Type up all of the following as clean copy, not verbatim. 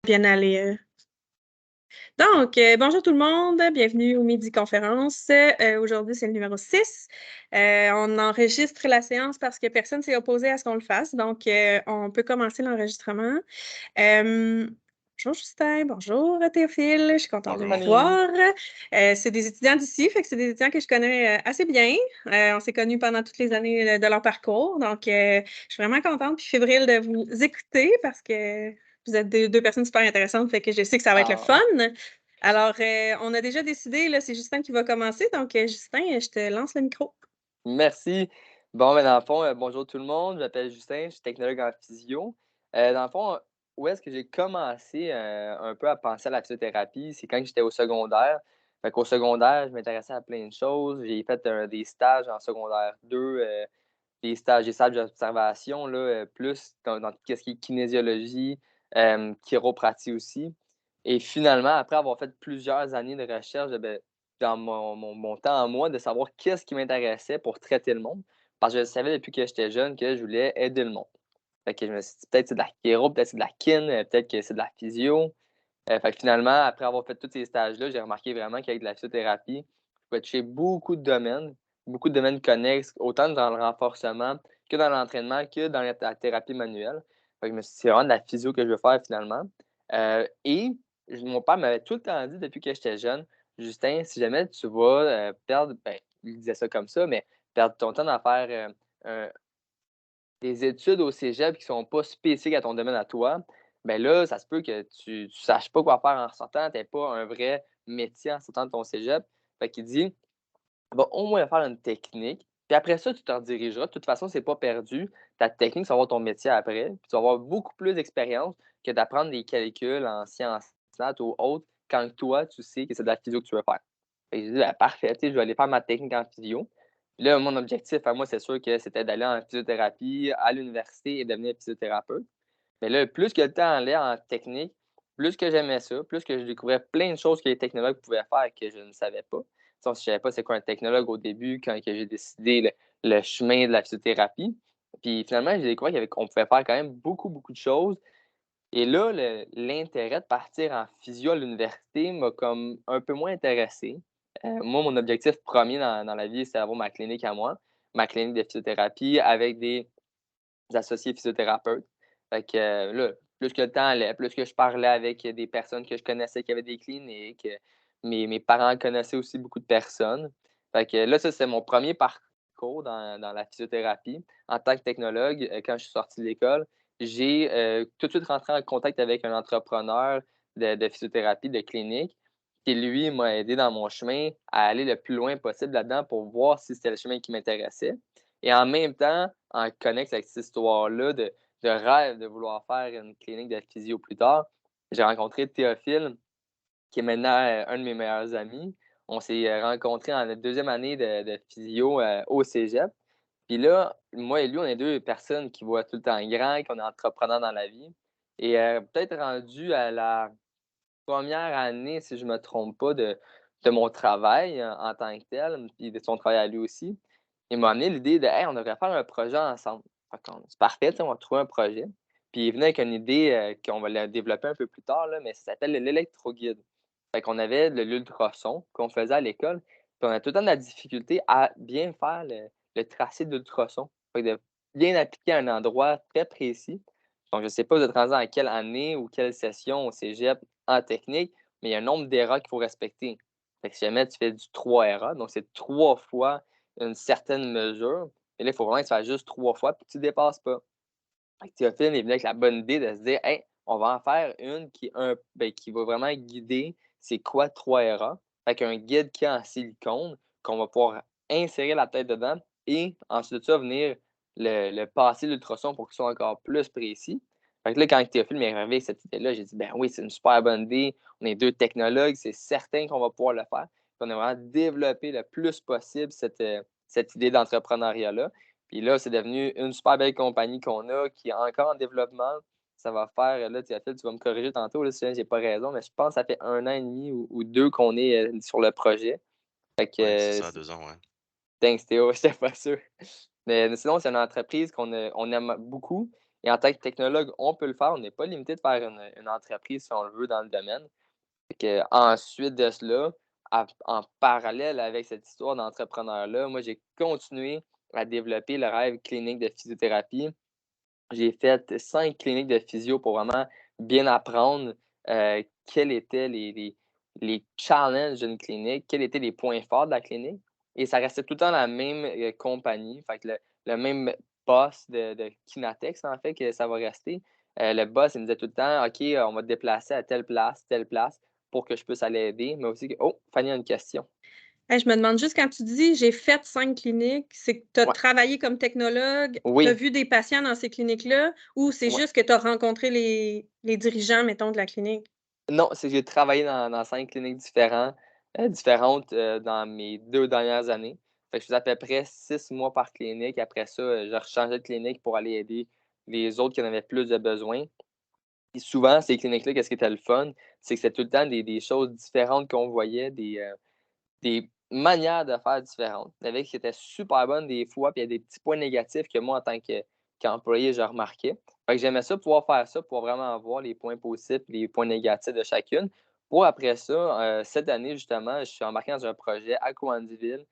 bien aller. Bonjour tout le monde, bienvenue au Midi Conférence. Aujourd'hui, c'est le numéro 6. On enregistre la séance parce que personne s'est opposé à ce qu'on le fasse, donc on peut commencer l'enregistrement. Bonjour Justin, bonjour Théophile, je suis contente de Bonjour vous Fanny. voir. C'est des étudiants d'ici, fait que c'est des étudiants que je connais assez bien. On s'est connus pendant toutes les années de leur parcours, donc je suis vraiment contente puis fébrile de vous écouter parce que vous êtes deux personnes super intéressantes, fait que je sais que ça va être le fun. Ah, Alors, on a déjà décidé, là, c'est Justin qui va commencer, donc Justin, je te lance le micro. merci. Bon, ben, dans le fond, bonjour tout le monde. Je m'appelle Justin, je suis technologue en physio. Dans le fond, où est-ce que j'ai commencé un peu à penser à la physiothérapie? C'est quand j'étais au secondaire. Fait qu'au secondaire, je m'intéressais à plein de choses. J'ai fait des stages en secondaire 2, des stages d'observation, là, plus dans tout ce qui est kinésiologie, chiropratie aussi. Et finalement, après avoir fait plusieurs années de recherche, ben, dans mon temps à moi, de savoir qu'est-ce qui m'intéressait pour traiter le monde. Parce que je savais depuis que j'étais jeune que je voulais aider le monde. Fait que je me suis dit, peut-être c'est de la chiro, peut-être c'est de la kin, peut-être que c'est de la physio. Fait que finalement, après avoir fait tous ces stages-là, j'ai remarqué vraiment qu'avec de la physiothérapie, je pouvais toucher beaucoup de domaines connexes, autant dans le renforcement que dans l'entraînement, que dans la thérapie manuelle. Fait que je me suis dit, c'est vraiment de la physio que je veux faire finalement. Et mon père m'avait tout le temps dit depuis que j'étais jeune, Justin, si jamais tu vas perdre, ben, il disait ça comme ça, mais perdre ton temps à faire des études au cégep qui sont pas spécifiques à ton domaine à toi, ben là, ça se peut que tu saches pas quoi faire en sortant, tu pas un vrai métier en sortant de ton cégep. Fait qu'il dit: «Va au moins faire une technique, puis après ça, tu te redirigeras. De toute façon, c'est pas perdu. Ta technique, ça va avoir ton métier après, puis tu vas avoir beaucoup plus d'expérience que d'apprendre des calculs en sciences nat ou autres quand toi, tu sais que c'est de la physio que tu veux faire». Fait que j'ai dit: «Ben parfait, tu sais, je vais aller faire ma technique en physio». Puis là, mon objectif à moi, c'est sûr que c'était d'aller en physiothérapie à l'université et devenir physiothérapeute. Mais là, plus que le temps allait en technique, plus que j'aimais ça, plus que je découvrais plein de choses que les technologues pouvaient faire que je ne savais pas. Je ne savais pas c'est quoi un technologue au début quand que j'ai décidé le chemin de la physiothérapie. Puis finalement, j'ai découvert qu'on pouvait faire quand même beaucoup, beaucoup de choses. Et là, l'intérêt de partir en physio à l'université m'a comme un peu moins intéressé. Moi, mon objectif premier dans la vie, c'est d'avoir ma clinique à moi, ma clinique de physiothérapie avec des associés physiothérapeutes. Fait que là, plus que le temps allait, plus que je parlais avec des personnes que je connaissais qui avaient des cliniques, mes parents connaissaient aussi beaucoup de personnes. Fait que là, ça, c'est mon premier parcours dans la physiothérapie. En tant que technologue, quand je suis sorti de l'école, j'ai tout de suite rentré en contact avec un entrepreneur de physiothérapie, de clinique, qui lui m'a aidé dans mon chemin à aller le plus loin possible là-dedans pour voir si c'était le chemin qui m'intéressait. Et en même temps, en connexe avec cette histoire-là de rêve de vouloir faire une clinique de physio plus tard, j'ai rencontré Théophile, qui est maintenant un de mes meilleurs amis. On s'est rencontrés en notre deuxième année de physio au cégep. Puis là, moi et lui, on est deux personnes qui voient tout le temps grand, qu'on est entrepreneurs dans la vie. Et peut-être rendu à la première année, si je ne me trompe pas, de mon travail en tant que tel, puis de son travail à lui aussi, il m'a amené l'idée de hey, on devrait faire un projet ensemble. C'est parfait, on va trouver un projet. Puis il venait avec une idée qu'on va la développer un peu plus tard, là, mais ça s'appelle l'électroguide. Fait qu'on avait l'ultrason qu'on faisait à l'école, puis on a tout le temps de la difficulté à bien faire le tracé de l'ultrason. Fait que de bien appliquer à un endroit très précis. Donc, je ne sais pas vous êtes rendu en quelle année ou quelle session au cégep en technique, mais il y a un nombre d'erreurs qu'il faut respecter. Fait que si jamais tu fais du 3 erreurs, donc c'est 3 fois une certaine mesure, et là, il faut vraiment que tu fasses juste 3 fois puis que tu ne dépasses pas. Fait que Théophile est venu avec la bonne idée de se dire hey, on va en faire une qui va vraiment guider c'est quoi 3 erreurs. Fait qu'un guide qui est en silicone, qu'on va pouvoir insérer la tête dedans et ensuite de ça, venir le passer l'ultrason pour qu'il soit encore plus précis. Fait que là, quand Théophile m'est arrivé avec cette idée-là, j'ai dit ben oui, c'est une super bonne idée. On est deux technologues, c'est certain qu'on va pouvoir le faire. Puis on a vraiment développé le plus possible cette idée d'entrepreneuriat-là. Puis là, c'est devenu une super belle compagnie qu'on a, qui est encore en développement. Ça va faire, là, Théophile, tu vas me corriger tantôt là, si j'ai pas raison, mais je pense que ça fait 1 an et demi ou 2 qu'on est sur le projet. Fait que, Ouais, c'est ça, 2 ans, ouais. thanks Théo, j'étais pas sûr. Mais sinon, c'est une entreprise on aime beaucoup. Et en tant que technologue, on peut le faire. On n'est pas limité de faire une entreprise si on le veut dans le domaine. Fait que, ensuite de cela, en parallèle avec cette histoire d'entrepreneur-là, moi, j'ai continué à développer le rêve clinique de physiothérapie. J'ai fait 5 cliniques de physio pour vraiment bien apprendre, quels étaient les challenges d'une clinique, quels étaient les points forts de la clinique et ça restait tout le temps la même, compagnie, fait que le même boss de Kinatex, en fait, que ça va rester. Le boss, il me disait tout le temps: «OK, on va te déplacer à telle place pour que je puisse aller aider», mais aussi que: «Oh, Fanny a une question». Hey, je me demande juste quand tu dis j'ai fait 5 cliniques, c'est que tu as Ouais, travaillé comme technologue, tu as oui, vu des patients dans ces cliniques-là ou c'est ouais. juste que tu as rencontré les dirigeants, mettons, de la clinique? Non, c'est que j'ai travaillé dans 5 cliniques différentes, dans mes 2 dernières années. Fait que je faisais à peu près 6 mois par clinique. Après ça, je rechangeais de clinique pour aller aider les autres qui en avaient plus de besoin. Et souvent, ces cliniques-là, qu'est-ce qui était le fun? C'est que c'était tout le temps des choses différentes qu'on voyait, des manières de faire différentes. Il y en avait qui étaient super bonnes des fois, puis il y a des petits points négatifs que moi, en tant qu'employé, je remarquais. Fait que j'aimais ça, pouvoir faire ça, pouvoir vraiment voir les points positifs, les points négatifs de chacune. Pour après ça, cette année, justement, je suis embarqué dans un projet à Coandeville,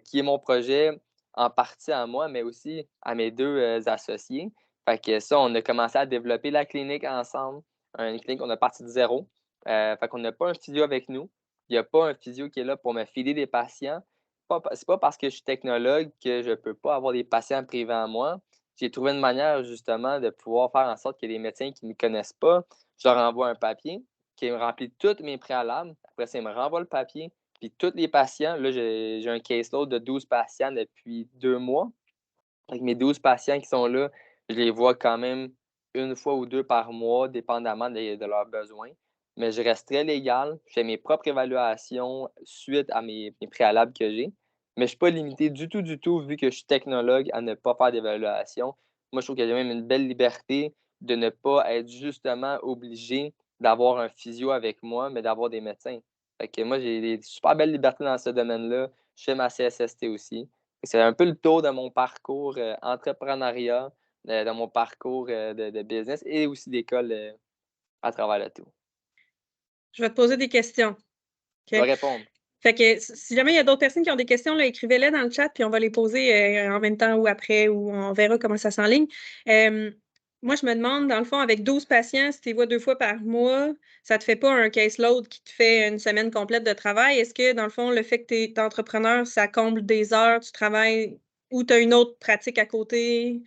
qui est mon projet en partie à moi, mais aussi à mes 2 associés. Fait que ça, on a commencé à développer la clinique ensemble, une clinique, on a parti de zéro. Fait qu'on n'a pas un studio avec nous, il y a pas un physio qui est là pour me filer des patients. C'est pas parce que je suis technologue que je peux pas avoir des patients privés à moi. J'ai trouvé une manière justement de pouvoir faire en sorte que les médecins qui ne me connaissent pas, je leur envoie un papier qui me remplit tous mes préalables. Après ça, ils me renvoient le papier. Puis tous les patients, là, j'ai un caseload de 12 patients depuis 2 mois. Avec mes 12 patients qui sont là, je les vois quand même une fois ou 2 par mois, dépendamment de leurs besoins. Mais je reste très légal. Je fais mes propres évaluations suite à mes préalables que j'ai. Mais je ne suis pas limité du tout, vu que je suis technologue, à ne pas faire d'évaluation. Moi, je trouve qu'il y a même une belle liberté de ne pas être justement obligé d'avoir un physio avec moi, mais d'avoir des médecins. Fait que moi, j'ai des super belles libertés dans ce domaine-là. Je fais ma CSST aussi. C'est un peu le tour de mon parcours, entrepreneuriat, de mon parcours, de business et aussi d'école, à travers le tout. Je vais te poser des questions, Je vais OK? répondre. Fait que si jamais il y a d'autres personnes qui ont des questions, là, écrivez-les dans le chat, puis on va les poser en même temps ou après, ou on verra comment ça s'enligne. Euh, Moi, je me demande, dans le fond, avec 12 patients, si tu les vois 2 fois par mois, ça te fait pas un caseload qui te fait une semaine complète de travail? Est-ce que, dans le fond, le fait que tu es entrepreneur, ça comble des heures, tu travailles ou tu as une autre pratique à côté?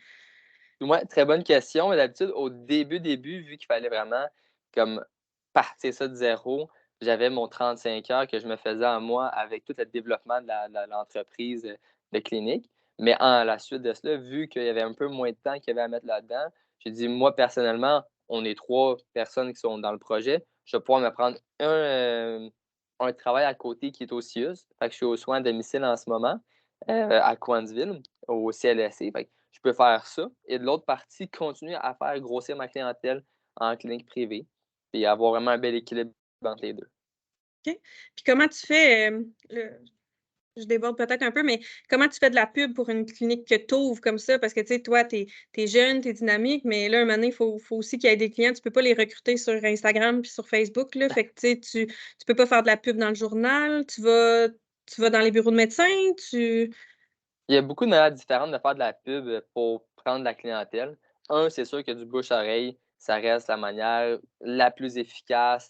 Ouais, très bonne question, mais d'habitude, au début, vu qu'il fallait vraiment comme partir ça de zéro, j'avais mon 35 heures que je me faisais à moi avec tout le développement de l'entreprise, de clinique. Mais en la suite de cela, vu qu'il y avait un peu moins de temps qu'il y avait à mettre là-dedans, j'ai dit: «Moi, personnellement, on est 3 personnes qui sont dans le projet, je vais pouvoir me prendre un travail à côté qui est au CIUS». Fait que je suis aux soins à domicile en ce moment, à Coansville, au CLSC. Fait que je peux faire ça et de l'autre partie, continuer à faire grossir ma clientèle en clinique privée et avoir vraiment un bel équilibre entre les 2. OK. Puis comment tu fais, je déborde peut-être un peu, mais comment tu fais de la pub pour une clinique que tu ouvres comme ça? Parce que, tu sais, toi, tu es jeune, tu es dynamique, mais là, un moment donné, il faut aussi qu'il y ait des clients. Tu peux pas les recruter sur Instagram puis sur Facebook, là. Fait que, tu sais, tu peux pas faire de la pub dans le journal. Tu vas dans les bureaux de médecins, tu Il y a beaucoup de manières différentes de faire de la pub, pour prendre la clientèle. C'est sûr que du bouche-oreille, ça reste la manière la plus efficace,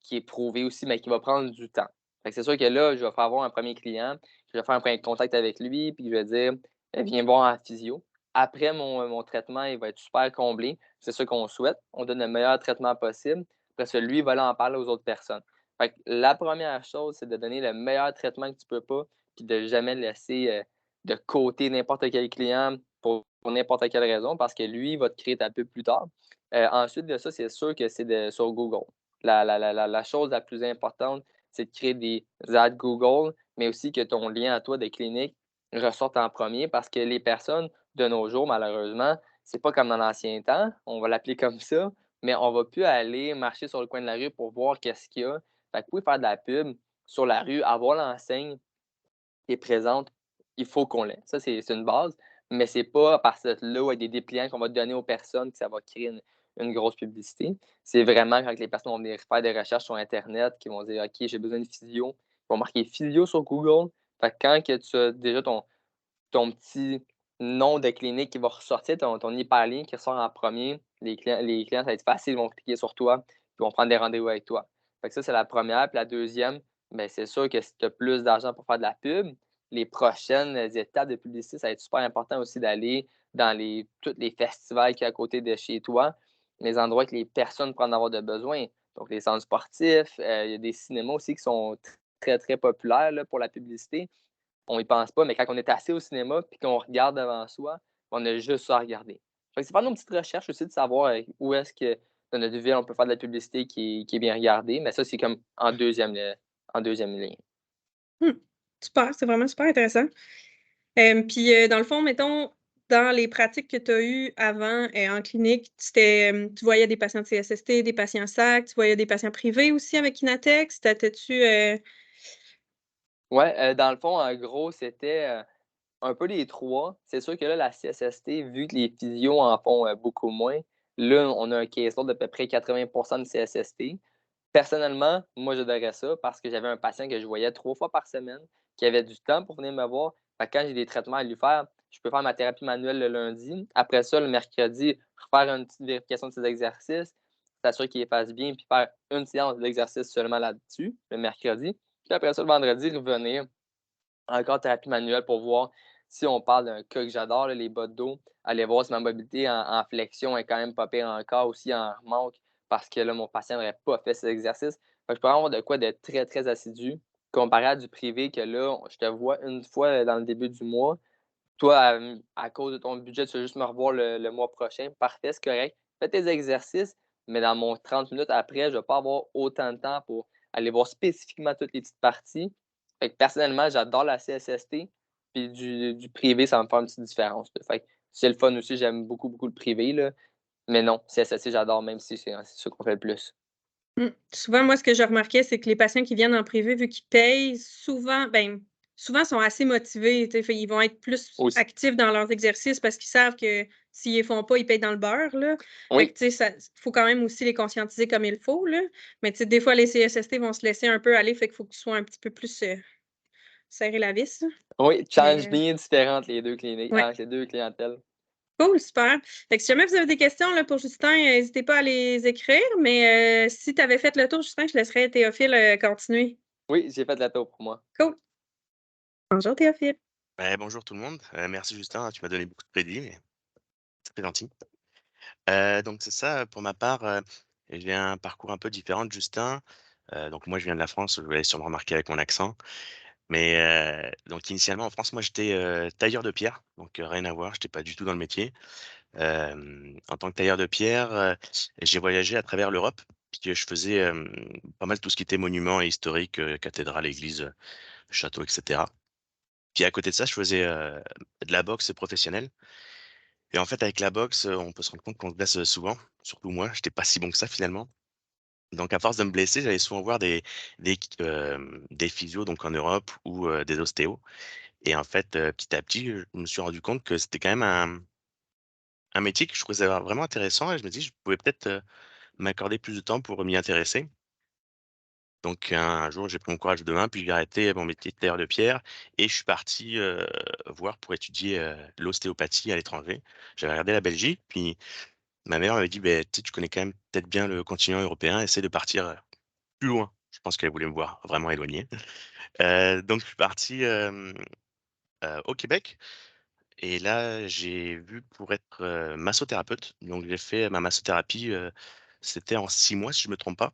qui est prouvée aussi, mais qui va prendre du temps. Fait que c'est sûr que là, je vais faire avoir un premier client, je vais faire un premier contact avec lui, puis je vais dire: Viens voir en physio». Après mon traitement, il va être super comblé. C'est ça qu'on souhaite. On donne le meilleur traitement possible. Après ça, lui, il va aller en parler aux autres personnes. Fait que la première chose, c'est de donner le meilleur traitement que tu peux pas, puis de jamais laisser, de côté n'importe quel client pour n'importe quelle raison parce que lui, il va te créer ta pub plus tard. Ensuite de ça, c'est sûr que c'est sur Google. La chose la plus importante, c'est de créer des ads Google, mais aussi que ton lien à toi de clinique ressorte en premier parce que les personnes de nos jours, malheureusement, c'est pas comme dans l'ancien temps, on va l'appeler comme ça, mais on va plus aller marcher sur le coin de la rue pour voir qu'est-ce qu'il y a. Fait que vous pouvez faire de la pub sur la rue, avoir l'enseigne qui est présente, il faut qu'on l'ait. Ça, c'est une base. mais c'est pas à partir de là, avec des dépliants qu'on va donner aux personnes que ça va créer une grosse publicité. C'est vraiment quand les personnes vont venir faire des recherches sur internet, qui vont dire: «OK, j'ai besoin de physio». Ils vont marquer physio sur Google. Fait que quand que tu as déjà ton petit nom de clinique qui va ressortir, ton hyperlien qui ressort en premier, les clients, ça va être facile, ils vont cliquer sur toi, ils vont prendre des rendez-vous avec toi. Fait que ça, c'est la première. Puis la deuxième, ben c'est sûr que si tu as plus d'argent pour faire de la pub, les prochaines étapes de publicité, ça va être super important aussi d'aller dans tous les festivals qu'il y a à côté de chez toi, les endroits que les personnes pourraient en avoir de besoin. Donc les centres sportifs, il y a des cinémas aussi qui sont très, très populaires là, pour la publicité. On y pense pas, mais quand on est assis au cinéma puis qu'on regarde devant soi, on a juste ça à regarder. Fait que c'est faire nos petites recherches aussi de savoir, où est-ce que dans notre ville on peut faire de la publicité qui est bien regardée, mais ça, c'est comme en deuxième ligne. Mmh. Super, c'est vraiment super intéressant. Puis, dans le fond, mettons, dans les pratiques que tu as eues avant, en clinique, tu voyais des patients de CSST, des patients SAC, tu voyais des patients privés aussi avec Inatex? T'étais-tu, Ouais, dans le fond, en gros, c'était, un peu les 3. C'est sûr que là, la CSST, vu que les physios en font, beaucoup moins, là, on a un caseload d'à peu près 80 de CSST. Personnellement, moi, j'adorais ça parce que j'avais un patient que je voyais 3 fois par semaine, qui avait du temps pour venir me voir. Fait que quand j'ai des traitements à lui faire, je peux faire ma thérapie manuelle le lundi. Après ça, le mercredi, refaire une petite vérification de ses exercices, s'assurer qu'il les fasse bien, puis faire une séance d'exercice seulement là-dessus, le mercredi. Puis après ça, le vendredi, revenir encore thérapie manuelle pour voir si on parle d'un cas que j'adore, là, les bas de dos, aller voir si ma mobilité en flexion est quand même pas pire encore, aussi en remonte, parce que là, mon patient n'aurait pas fait ces exercices. Fait que je peux avoir de quoi d'être très, très assidu, comparé à du privé que là, je te vois une fois dans le début du mois. Toi, à cause de ton budget, tu veux juste me revoir le mois prochain. Parfait, c'est correct. Fais tes exercices, mais dans mon 30 minutes après, je ne vais pas avoir autant de temps pour aller voir spécifiquement toutes les petites parties. Fait que personnellement, j'adore la CSST, puis du privé, ça va me faire une petite différence, là. Fait que c'est le fun aussi, j'aime beaucoup, beaucoup le privé, là. Mais non, CSST, j'adore, même si c'est ça qu'on fait le plus. souvent, moi, ce que je remarquais, c'est que les patients qui viennent en privé, vu qu'ils payent, souvent sont assez motivés, tu sais, ils vont être plus Aussi. actifs dans leurs exercices parce qu'ils savent que s'ils les font pas, ils payent dans le beurre, là. Fait que, Oui, tu sais, ça faut quand même aussi les conscientiser comme il faut, là. Mais, tu sais, des fois, les CSST vont se laisser un peu aller, fait qu'il faut que tu sois un petit peu plus, serrer la vis, là. oui, challenge Mais, bien différentes les 2 cliniques, ouais. les 2 clientèles. Cool, super. Fait que si jamais vous avez des questions là, pour Justin, n'hésitez pas à les écrire, mais si tu avais fait le tour, Justin, je laisserais Théophile, continuer. Oui, j'ai fait la tour pour moi. Cool. Bonjour Théophile. Bonjour tout le monde, merci Justin, hein, tu m'as donné beaucoup de crédit, mais c'est gentil. Donc c'est ça, pour ma part, j'ai un parcours un peu différent de Justin. Donc moi je viens de la France, vous l'avez sûrement remarqué avec mon accent. Mais donc initialement en France, moi j'étais, tailleur de pierre, donc rien à voir, j'étais pas du tout dans le métier. En tant que tailleur de pierre, j'ai voyagé à travers l'Europe, puis je faisais, pas mal tout ce qui était monuments et historique, cathédrales, églises, châteaux et cetera. Puis à côté de ça, je faisais, de la boxe professionnelle. Et en fait, avec la boxe, on peut se rendre compte qu'on se blesse, souvent, surtout moi, j'étais pas si bon que ça finalement. Donc à force de me blesser, j'allais souvent voir des physios donc en Europe ou des ostéos et en fait, petit à petit, je me suis rendu compte que c'était quand même un métier que je trouvais ça vraiment intéressant et je me dis: «Je pouvais peut-être, m'accorder plus de temps pour m'y intéresser». Donc un jour, j'ai pris mon courage de main, puis j'ai arrêté mon métier de tailleur de pierre et je suis parti, voir pour étudier, l'ostéopathie à l'étranger. J'avais regardé la Belgique, puis ma mère m'avait dit: «Beh, tu sais, tu connais quand même peut-être bien le continent européen, essaie de partir, plus loin». Je pense qu'elle voulait me voir vraiment éloigné. Donc je suis parti, au Québec et là, j'ai vu pour être, massothérapeute. Donc j'ai fait ma massothérapie, c'était en 6 mois si je me trompe pas,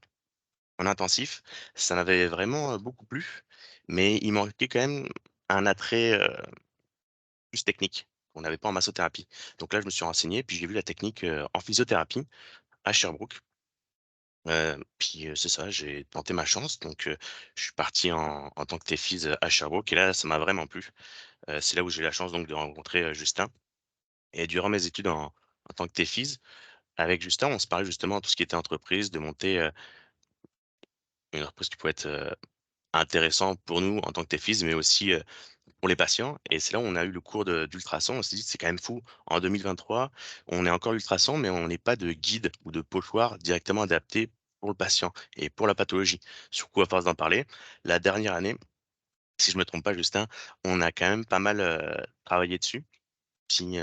en intensif. Ça m'avait vraiment, beaucoup plu, mais il manquait quand même un attrait, plus technique qu'on n'avait pas en massothérapie. Donc là, je me suis renseigné, puis j'ai vu la technique, en physiothérapie à Sherbrooke. Puis, c'est ça, j'ai tenté ma chance donc je suis parti en tant que TEFIS, à Sherbrooke et là, ça m'a vraiment plu. C'est là où j'ai eu la chance donc de rencontrer, Justin et durant mes études en tant que TEFIS, avec Justin, on se parlait justement de tout ce qui était entreprise, de monter, une entreprise qui pouvait être, intéressant pour nous en tant que TEFIS, mais aussi, pour les patients et c'est là où on a eu le cours d'ultrason. On s'est dit: «C'est quand même fou, en 2023, on est encore ultrason, mais on n'est pas de guide ou de pochoir directement adapté pour le patient et pour la pathologie». Sur quoi, à force d'en parler, la dernière année, si je me trompe pas, Justin, on a quand même pas mal, travaillé dessus. Puis,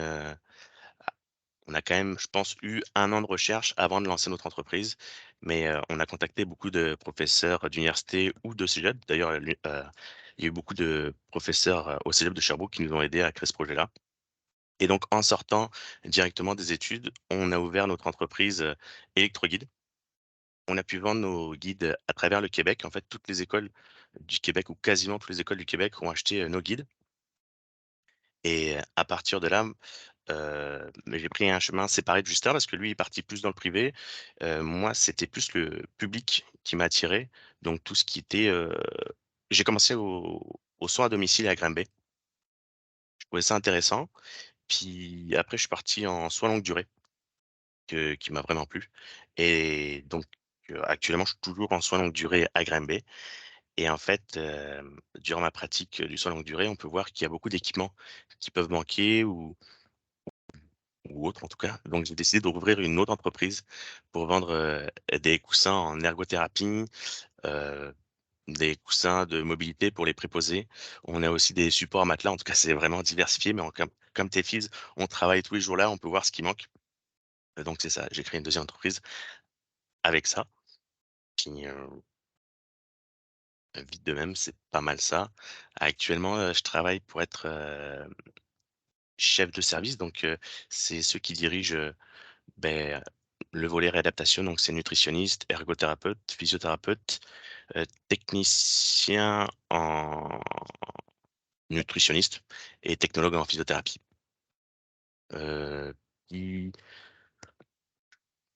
on a quand même, je pense, eu 1 an de recherche avant de lancer notre entreprise, mais on a contacté beaucoup de professeurs d'université ou de cégep. D'ailleurs, il y a eu beaucoup de professeurs, au cégep de Sherbrooke qui nous ont aidés à créer ce projet-là et donc en sortant directement des études, on a ouvert notre entreprise, Electroguide. On a pu vendre nos guides à travers le Québec. En fait, toutes les écoles du Québec ou quasiment toutes les écoles du Québec ont acheté, nos guides et à partir de là, mais j'ai pris un chemin séparé de Justin parce que lui est parti plus dans le privé. Moi, c'était plus le public qui m'a attiré, donc tout ce qui était, j'ai commencé aux soins à domicile à Granby. Je trouvais ça intéressant. Puis après, je suis parti en soins longue durée qui m'a vraiment plu et donc actuellement, je suis toujours en soins longue durée à Granby et en fait, durant ma pratique, du soin longue durée, on peut voir qu'il y a beaucoup d'équipements qui peuvent manquer ou autre en tout cas. Donc j'ai décidé d'ouvrir une autre entreprise pour vendre, des coussins en ergothérapie, heu, des coussins de mobilité pour les préposés. On a aussi des supports à matelas, en tout cas c'est vraiment diversifié, mais en comme Tefis, on travaille tous les jours là, on peut voir ce qui manque. Donc c'est ça, j'ai créé une deuxième entreprise avec ça. Puis, vite de même, c'est pas mal ça. Actuellement, je travaille pour être, chef de service, donc c'est ceux qui dirigent, beh, le volet réadaptation, donc c'est nutritionniste, ergothérapeute, physiothérapeute, technicien en nutritionniste et technologue en physiothérapie. Qui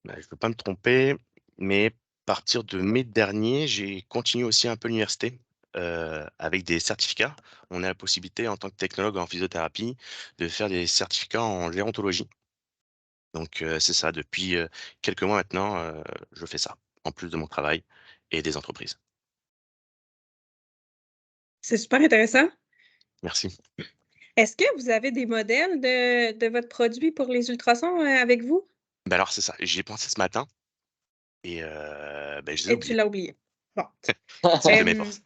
Bah, je peux pas me tromper, mais à partir de mai dernier, j'ai continué aussi un peu l'université, avec des certificats. On a la possibilité en tant que technologue en physiothérapie de faire des certificats en gérontologie. Donc c'est ça, depuis, quelques mois maintenant, je fais ça, en plus de mon travail et des entreprises. C'est super intéressant. Merci. Est-ce que vous avez des modèles de votre produit pour les ultrasons, avec vous? Bah, alors c'est ça, j'y ai pensé ce matin et beh, je les ai Et tu oubliés. l'as oublié. Bon. C'est une de mes Hem, forces.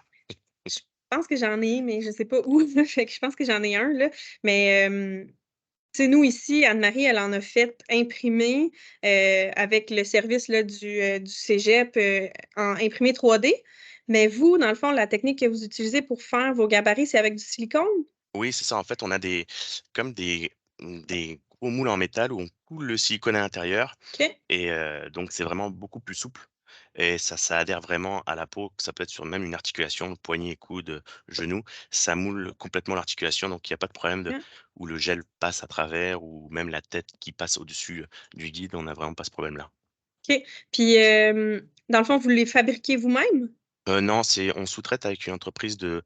je pense que j'en ai, mais je sais pas où, fait que je pense que j'en ai un, là, mais tu sais, nous ici, Anne-Marie, elle en a fait imprimer, avec le service, là, du cégep, en imprimé 3D. Mais vous, dans le fond, la technique que vous utilisez pour faire vos gabarits, c'est avec du silicone? Oui, c'est ça. En fait, on a comme des gros moules en métal où on coule le silicone à l'intérieur OK. et donc c'est vraiment beaucoup plus souple et ça adhère vraiment à la peau, que ça peut être sur même une articulation, poignet, coude, genou. Ça moule complètement l'articulation, donc il y a pas de problème de Ah, où le gel passe à travers ou même la tête qui passe au-dessus, du guide, on n'a vraiment pas ce problème-là. OK. Puis, dans le fond, vous les fabriquez vous-même? Non, on sous-traite avec une entreprise de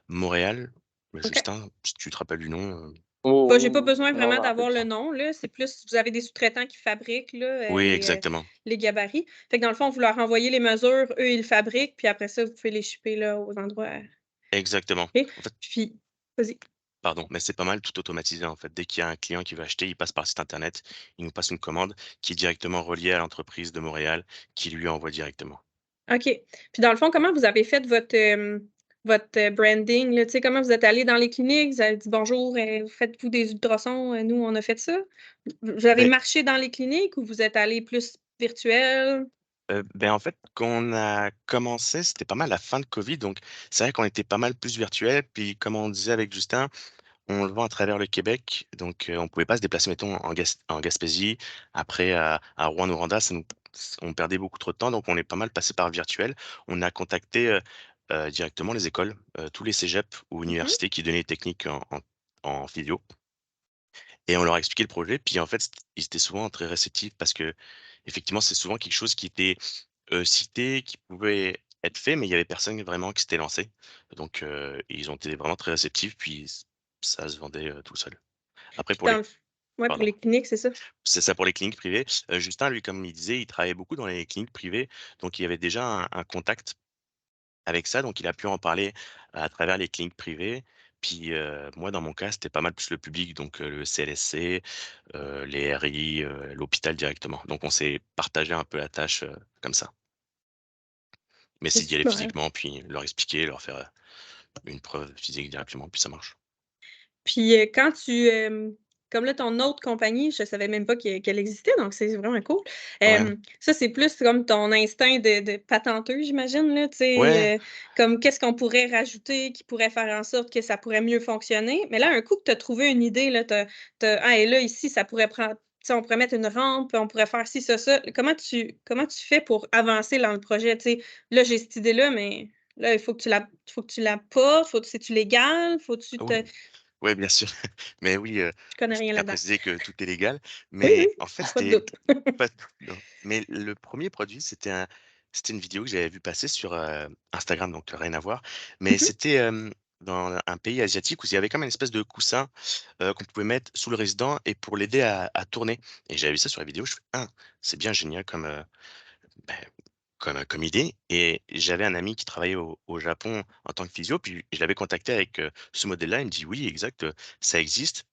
Montréal. OK. Justin, si tu te rappelles du nom? Bah, j'ai pas Oh, besoin non, je vraiment me rappelle d'avoir le pas. nom, là, c'est plus vous avez des sous-traitants qui fabriquent, là, Oui, exactement. les gabarits. Fait que dans le fond, vous leur envoyez les mesures, eux, ils le fabriquent, puis après ça, vous pouvez les shipper, là, aux endroits. Exactement. OK. En fait, Puis vas-y. pardon, mais c'est pas mal tout automatisé, en fait. Dès qu'il y a un client qui veut acheter, il passe par le site internet, il nous passe une commande qui est directement reliée à l'entreprise de Montréal qui lui envoie directement. OK. Puis dans le fond, comment vous avez fait votre, branding, là? Tu sais, comment vous êtes allés dans les cliniques? Vous avez dit: «Bonjour, faites-vous des ultrasons? Nous, on a fait ça». Vous avez Beh, marché dans les cliniques ou vous êtes allés plus virtuel? en fait, quand on a commencé, c'était pas mal la fin de covid, donc c'est vrai qu'on était pas mal plus virtuel. Puis comme on disait avec Justin, on le vend à travers le Québec, donc on pouvait pas se déplacer, mettons, en Gaspésie, après à Rouen-Noranda, on perdait beaucoup trop de temps, donc on est pas mal passé par virtuel. On a contacté, directement les écoles, tous les cégeps ou Mmh. universités qui donnaient des techniques en physio et on leur a expliqué le projet. Puis en fait, ils étaient souvent très réceptifs parce que effectivement, c'est souvent quelque chose qui était, cité, qui pouvait être fait, mais il y avait personne vraiment qui s'était lancé. Donc ils ont été vraiment très réceptifs, puis ça se vendait, tout seul. Après Puis pour dans les le f Ouais, pour pardon, les cliniques, c'est ça? c'est ça pour les cliniques privées. Justin, lui, comme il disait, il travaillait beaucoup dans les cliniques privées, donc il y avait déjà un contact avec ça, donc il a pu en parler à travers les cliniques privées. Puis, moi, dans mon cas, c'était pas mal plus le public, donc le CLSC, les RI, l'hôpital directement. Donc on s'est partagé un peu la tâche, comme ça. Mais C'est c'est d'y aller super. physiquement, puis leur expliquer, leur faire, une preuve physique directement, puis ça marche. Puis, quand tu, comme là, ton autre compagnie, je savais même pas qu'elle existait, donc c'est vraiment cool. Ouais, Ça, c'est plus comme ton instinct de patenteux, j'imagine, là, tu ouais, sais, comme qu'est-ce qu'on pourrait rajouter qui pourrait faire en sorte que ça pourrait mieux fonctionner. Mais là, un coup que tu as trouvé une idée, là, tu «Ah et là, ici, ça pourrait prendre tu sais, on pourrait mettre une rampe, on pourrait faire ci, ça». Comment tu fais pour avancer dans le projet? Tu sais, là, j'ai cette idée-là, mais là, il faut que tu la portes, c'est-tu légal? Faut-tu ah te oui, ouais, bien sûr. Mais oui, je connais je rien tiens à là-dedans. préciser que tout est légal, Oui, oui, mais en fait, pas de c'était doute. pas non, mais le premier produit, c'était une vidéo que j'avais vue passer sur, Instagram, donc rien à voir. Mais Mmh. c'était, dans un pays asiatique où il y avait comme une espèce de coussin, qu'on pouvait mettre sous le résident et pour l'aider à tourner et j'avais vu ça sur la vidéo, je fais: «Ah, c'est bien génial comme, bah, comme idée» et j'avais un ami qui travaillait au Japon en tant que physio, puis je l'avais contacté avec, ce modèle-là. Il me dit: «Oui, exact, ça existe»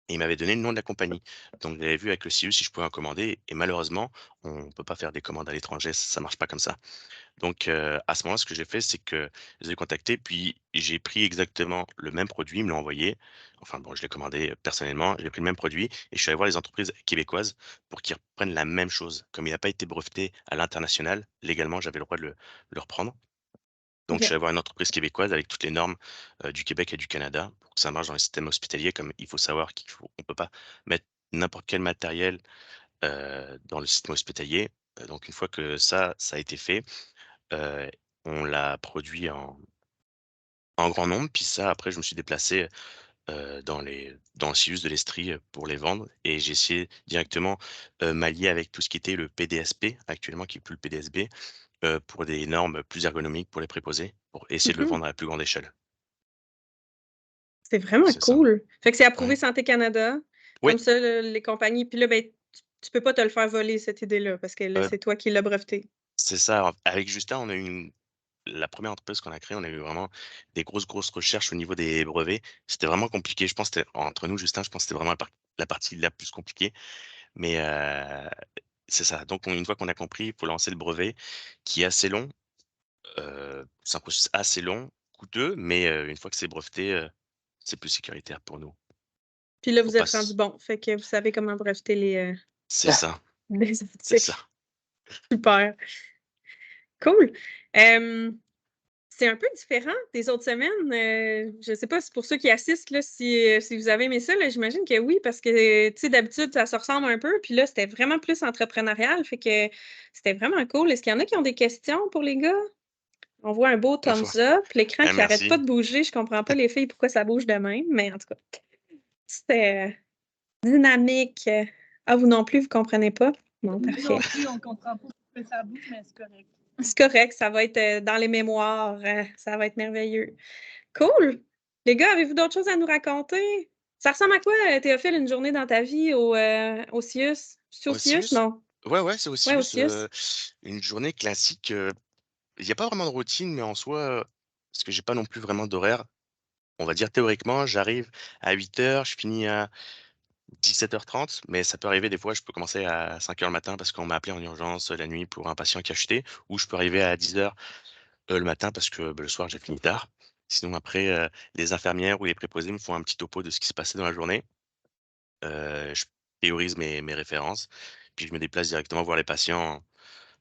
et il m'avait donné le nom de la compagnie. Donc j'avais vu avec le CIUS si je pouvais en commander et malheureusement, on peut pas faire des commandes à l'étranger, ça marche pas comme ça. Donc à ce moment-là, ce que j'ai fait, c'est que je les ai contactés, puis j'ai pris exactement le même produit, ils me l'ont envoyé. Enfin bon, je l'ai commandé, personnellement, j'ai pris le même produit et je suis allé voir les entreprises québécoises pour qu'ils reprennent la même chose. Comme il n'a pas été breveté à l'international, légalement, j'avais le droit de le reprendre. Donc je suis OK. allé voir une entreprise québécoise avec toutes les normes, du Québec et du Canada pour que ça marche dans les systèmes hospitaliers. Comme il faut savoir on peut pas mettre n'importe quel matériel, dans le système hospitalier. Donc une fois que ça a été fait, Heu, on l'a produit en grand nombre, puis ça après je me suis déplacé, dans le CIUS de l'Estrie, pour les vendre et j'ai essayé directement, m'allier avec tout ce qui était le PDSP actuellement qui est plus le PDSB, pour des normes plus ergonomiques pour les préposés, pour essayer de le Mmh. vendre à la plus grande échelle. C'est vraiment C'est ça. cool. Fait que c'est approuvé Ouais. Santé Canada, Oui, comme ça, les compagnies puis là, ben, tu peux pas te le faire voler cette idée-là parce que là, heu, c'est toi qui l'as breveté. c'est ça. Avec Justin, on a eu la première entreprise qu'on a créée, on a eu vraiment des grosses recherches au niveau des brevets. C'était vraiment compliqué. Je pense que c'était entre nous, Justin, je pense que c'était vraiment la partie la plus compliquée. Mais c'est ça. Donc une fois qu'on a compris, il faut lancer le brevet qui est assez long. C'est un processus assez long, coûteux, mais une fois que c'est breveté, c'est plus sécuritaire pour nous. Puis là, Faut vous pas êtes rendu s bon, fait que vous savez comment breveter C'est ça, les c'est ça. articles. Super, cool. Hem, c'est un peu différent des autres semaines, je sais pas si pour ceux qui assistent là, si vous avez aimé ça là, j'imagine que oui parce que, tu sais, d'habitude, ça se ressemble un peu, puis là, c'était vraiment plus entrepreneurial, fait que c'était vraiment cool. Est-ce qu'il y en a qui ont des questions pour les gars? On voit un beau Ma foi. thumbs up, l'écran qui arrête pas Merci. de bouger, je comprends pas les filles pourquoi ça bouge de même, mais en tout cas, c'était, dynamique. Ah, vous non plus, vous comprenez pas? Bon, Nous parfait. non plus, on comprend pas pourquoi ça bouge, mais c'est correct. C'est correct, ça va être, dans les mémoires, ça va être merveilleux. Cool! Les gars, avez-vous d'autres choses à nous raconter? Ça ressemble à quoi, Théophile, une journée dans ta vie au CIUS? C'est au CIUS? Osius? Non. Ouais, ouais, c'est Ouais, au Osius, CIUS. une journée classique, il y a pas vraiment de routine, mais en soi, parce que j'ai pas non plus vraiment d'horaire, on va dire théoriquement, j'arrive à 8 heures, je finis à 17h30, mais ça peut arriver des fois, je peux commencer à 5 heures le matin parce qu'on m'a appelé en urgence, la nuit pour un patient qui a chuté ou je peux arriver à 10 heures le matin parce que, le soir j'ai fini tard. Sinon après, les infirmières ou les préposés me font un petit topo de ce qui s'est passé dans la journée. Je priorise mes références, puis je me déplace directement voir les patients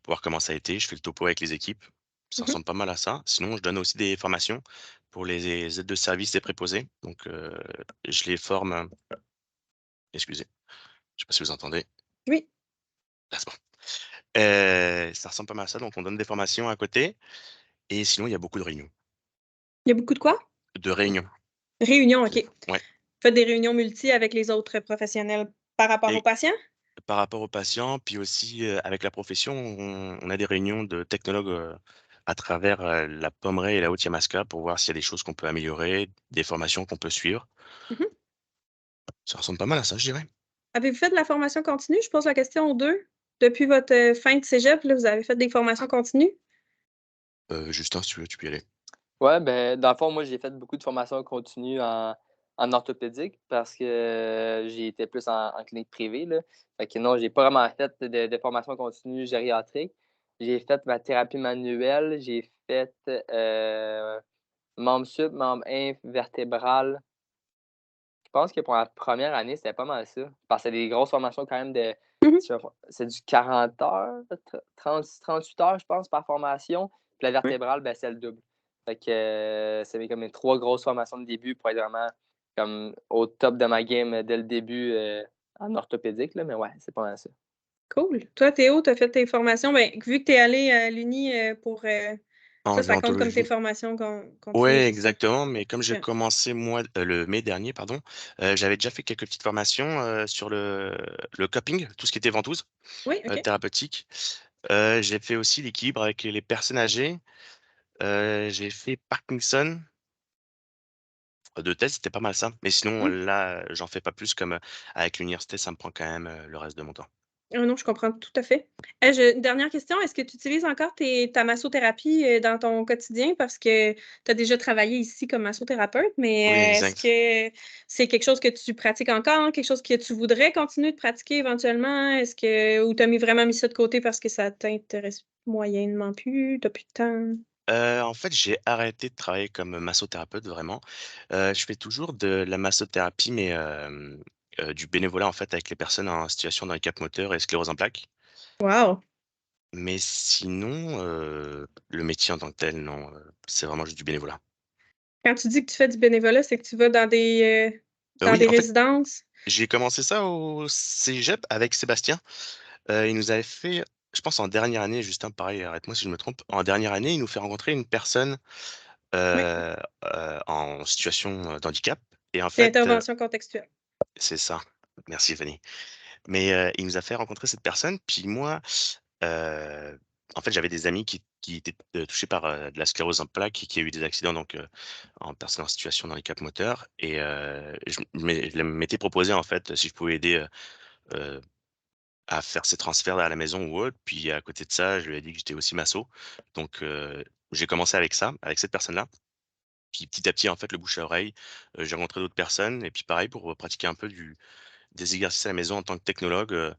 pour voir comment ça a été. Je fais le topo avec les équipes. Ça Mmh. ressemble pas mal à ça. Sinon, je donne aussi des formations pour les aides de service et préposés. Donc, je les forme, excusez, je sais pas si vous entendez? Oui. Là, c'est bon. Ça ressemble pas mal à ça, donc on donne des formations à côté et sinon il y a beaucoup de réunions. Il y a beaucoup de quoi? De réunions, Réunions, OK. c'est ouais Faites des réunions multi avec les autres professionnels par rapport aux et patients? par rapport aux patients, puis aussi, avec la profession, on a des réunions de technologues, à travers, la Pommerais et la Haute-Yamaska pour voir s'il y a des choses qu'on peut améliorer, des formations qu'on peut suivre. Mmh. Ça ressemble pas mal à ça, je dirais. Avez-vous fait de la formation continue? Je pose la question aux 2. Depuis votre, fin de cégep, là, vous avez fait des formations continues? Justin, si tu veux, tu peux y aller. Ouais, ben, dans le fond, moi, j'ai fait beaucoup de formations continues en orthopédique parce que j'ai été plus en clinique privée, là. Fait que non, j'ai pas vraiment fait de formation continue gériatrique. J'ai fait ma thérapie manuelle, j'ai fait, membre sup, membre inf, vertébrale. Je pense que pour la première année, c'était pas mal ça. Parce que c'est des grosses formations quand même de Mmh. c'est du 40 heures, 38 heures, je pense, par formation. Puis la Oui. vertébrale, ben, c'est le double. Fait que c'est comme mes 3 grosses formations de début pour être vraiment comme au top de ma game dès le début, en orthopédique, là, mais ouais, c'est pas mal ça. Cool. Toi, Théo, tu as fait tes formations. Ben, vu que tu es allé à l'Uni pour En ça compte comme tes gérontologie. formations continues, Ouais, c'est ça? exactement. Mais comme j'ai OK. commencé moi le mai dernier, pardon, j'avais déjà fait quelques petites formations sur le cupping, tout ce qui était ventouse Oui, OK. thérapeutique. J'ai fait aussi l'équilibre avec les personnes âgées. J'ai fait Parkinson. De test, c'était pas mal ça. Mais sinon, Mmh. là, j'en fais pas plus comme avec l'université, ça me prend quand même le reste de mon temps. Ah non, je comprends tout à fait. Une dernière question, est-ce que tu utilises encore ta massothérapie dans ton quotidien? Parce que tu as déjà travaillé ici comme massothérapeute, Oui, mais est-ce exact. que c'est quelque chose que tu pratiques encore, quelque chose que tu voudrais continuer de pratiquer éventuellement? Ou tu as vraiment mis ça de côté parce que ça t'intéresse moyennement plus, tu plus de temps? En fait, j'ai arrêté de travailler comme massothérapeute vraiment. Je fais toujours de la massothérapie, mais du bénévolat en fait avec les personnes en situation de handicap moteur et sclérose en plaques. Wow! Mais sinon, le métier en tant que tel, non, c'est vraiment juste du bénévolat. Quand tu dis que tu fais du bénévolat, c'est que tu vas dans Oui, des en fait, résidences? j'ai commencé ça au cégep avec Sébastien. Il nous avait fait, je pense en dernière année, Justin, pareil, arrête-moi si je me trompe. En dernière année, il nous fait rencontrer une personne, Oui, heu en situation, d'handicap et en c'est fait, intervention contextuelle. c'est ça. Merci Fanny. Mais, il nous a fait rencontrer cette personne, puis moi, heu, en fait, j'avais des amis qui étaient, touchés par, de la sclérose en plaques et qui a eu des accidents donc, en personnes en situation de handicap moteur et je m'étais proposé en fait, si je pouvais aider, heu à faire ses transferts à la maison ou autre. Puis à côté de ça, je lui ai dit que j'étais aussi masso. Donc j'ai commencé avec ça, avec cette personne-là. Puis petit à petit, en fait, le bouche à oreille, j'ai rencontré d'autres personnes et puis pareil pour, pratiquer un peu des exercices à la maison en tant que technologue,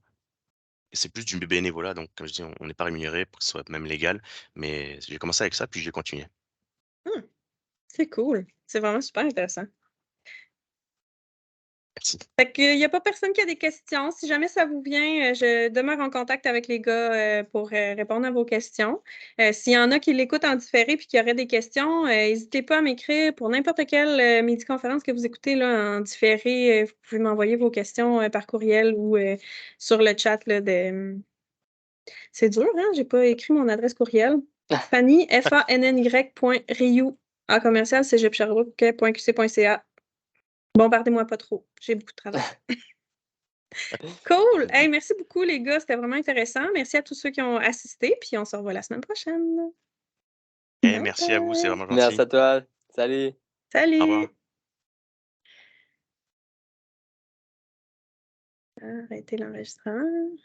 c'est plus du bénévolat donc comme je dis, on n'est pas rémunéré pour que ce soit même légal, mais j'ai commencé avec ça puis j'ai continué. Mmh, c'est cool. C'est vraiment super intéressant. Merci. Fait qu'il y a pas personne qui a des questions. Si jamais ça vous vient, je demeure en contact avec les gars, pour, répondre à vos questions. S'il y en a qui l'écoutent en différé puis qui auraient des questions, hésitez pas à m'écrire pour n'importe quelle, midi-conférence que vous écoutez là en différé, vous pouvez m'envoyer vos questions, par courriel ou, sur le chat là c'est dur, hein? J'ai pas écrit mon adresse courriel. Fanny, Fanny, point Rioux à commercial cégeps-sherbrooke.qc.ca. Bombardez-moi pas trop, j'ai beaucoup de travail. Cool! Hey, merci beaucoup les gars, c'était vraiment intéressant. Merci à tous ceux qui ont assisté, puis on se revoit la semaine prochaine. Et Bye merci à vous, c'est bye! vraiment Merci gentil. à toi. Salut. Au revoir. Salut! Arrêtez l'enregistrement.